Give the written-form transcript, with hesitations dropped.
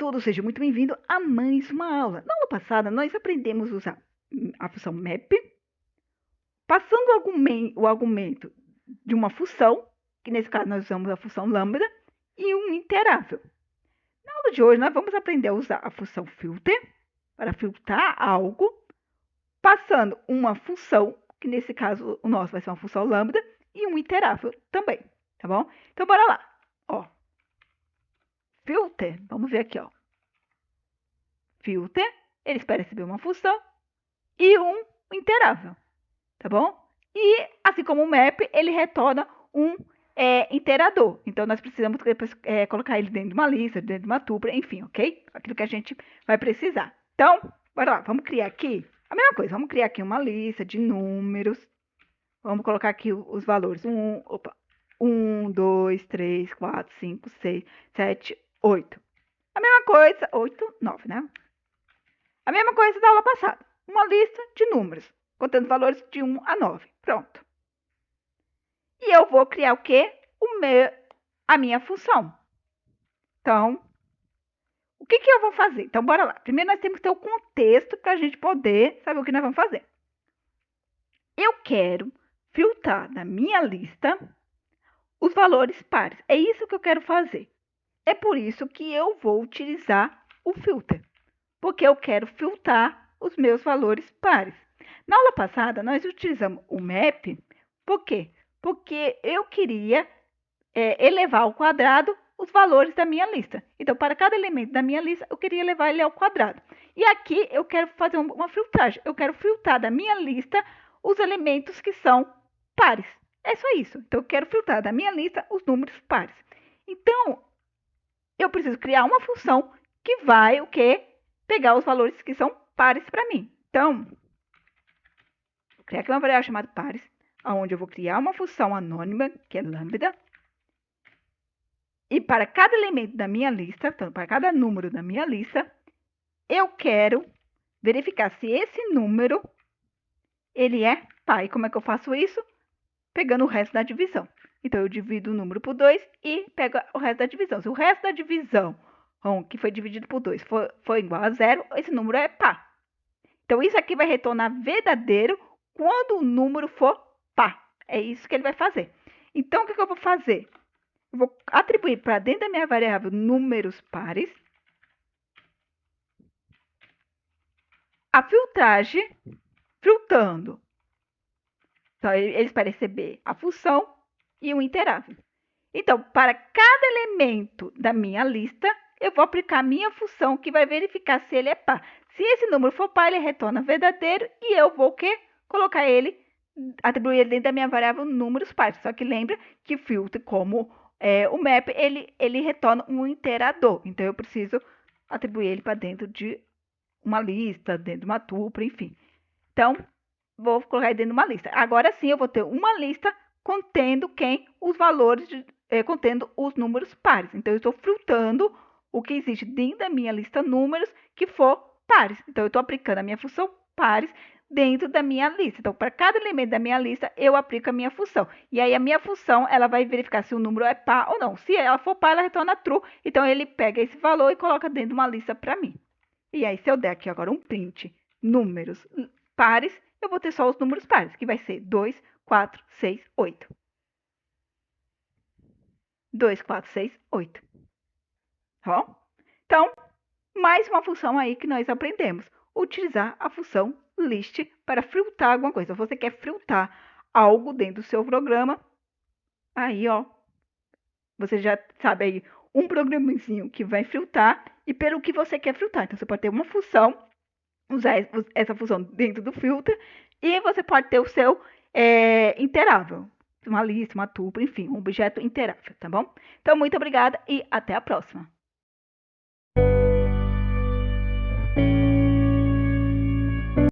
todos, seja muito bem-vindo a mais uma aula. Na aula passada, nós aprendemos a usar a função map, passando o argumento de uma função, que nesse caso nós usamos a função lambda, e um interável. Na aula de hoje, nós vamos aprender a usar a função filter, para filtrar algo, passando uma função, que nesse caso o nosso vai ser uma função lambda, e um interável também, tá bom? Então, bora lá. Ó, filter, vamos ver aqui, ó. Filter, ele espera receber uma função e um interável, tá bom? E, assim como o map, ele retorna um interador. Então, nós precisamos depois colocar ele dentro de uma lista, dentro de uma tuple, enfim, ok? Aquilo que a gente vai precisar. Então, bora lá, vamos criar aqui a mesma coisa. Vamos criar aqui uma lista de números. Vamos colocar aqui os valores. 1, 2, 3, 4, 5, 6, 7, 8. A mesma coisa, 8, 9, né? A mesma coisa da aula passada. Uma lista de números, contando valores de 1 a 9. Pronto. E eu vou criar o quê? A minha função. Então, o que eu vou fazer? Então, bora lá. Primeiro, nós temos que ter o contexto para a gente poder saber o que nós vamos fazer. Eu quero filtrar na minha lista os valores pares. É isso que eu quero fazer. É por isso que eu vou utilizar o filter. Porque eu quero filtrar os meus valores pares. Na aula passada, nós utilizamos o map. Por quê? Porque eu queria elevar ao quadrado os valores da minha lista. Então, para cada elemento da minha lista, eu queria elevar ele ao quadrado. E aqui, eu quero fazer uma filtragem. Eu quero filtrar da minha lista os elementos que são pares. É só isso. Então, eu quero filtrar da minha lista os números pares. Então, eu preciso criar uma função que vai o quê? Pegar os valores que são pares para mim. Então, vou criar aqui uma variável chamada pares, onde eu vou criar uma função anônima, que é lambda. E para cada elemento da minha lista, então, para cada número da minha lista, eu quero verificar se esse número ele é par. E como é que eu faço isso? Pegando o resto da divisão. Então, eu divido o número por 2 e pego o resto da divisão. Se o resto da divisão, que foi dividido por 2, for igual a 0, esse número é par. Então, isso aqui vai retornar verdadeiro quando o número for par. É isso que ele vai fazer. Então, o que eu vou fazer? Eu vou atribuir para dentro da minha variável números pares a filtragem, filtrando. Então, eles para receber a função e o interável. Então, para cada elemento da minha lista, eu vou aplicar a minha função que vai verificar se ele é par. Se esse número for par, ele retorna verdadeiro e eu vou colocar ele, atribuir ele dentro da minha variável números pares. Só que lembra que filtro, como o map, ele retorna um interador. Então, eu preciso atribuir ele para dentro de uma lista, dentro de uma tuple, enfim. Então, vou colocar ele dentro de uma lista. Agora sim, eu vou ter uma lista contendo os valores, contendo os números pares. Então, eu estou filtrando o que existe dentro da minha lista números que for pares. Então, eu estou aplicando a minha função pares dentro da minha lista. Então, para cada elemento da minha lista, eu aplico a minha função. E aí, a minha função, ela vai verificar se o número é par ou não. Se ela for par, ela retorna true. Então, ele pega esse valor e coloca dentro de uma lista para mim. E aí, se eu der aqui agora um print números pares, eu vou ter só os números pares, que vai ser 2, 4, 6, 8. 2, 4, 6, 8. Tá bom? Então, mais uma função aí que nós aprendemos. Utilizar a função list para filtrar alguma coisa. Você quer filtrar algo dentro do seu programa, aí, ó, você já sabe aí um programazinho que vai filtrar e pelo que você quer filtrar. Então, você pode ter uma função, usar essa função dentro do filter e você pode ter o seu interável. Uma lista, uma tuple, enfim, um objeto interável, tá bom? Então, muito obrigada e até a próxima.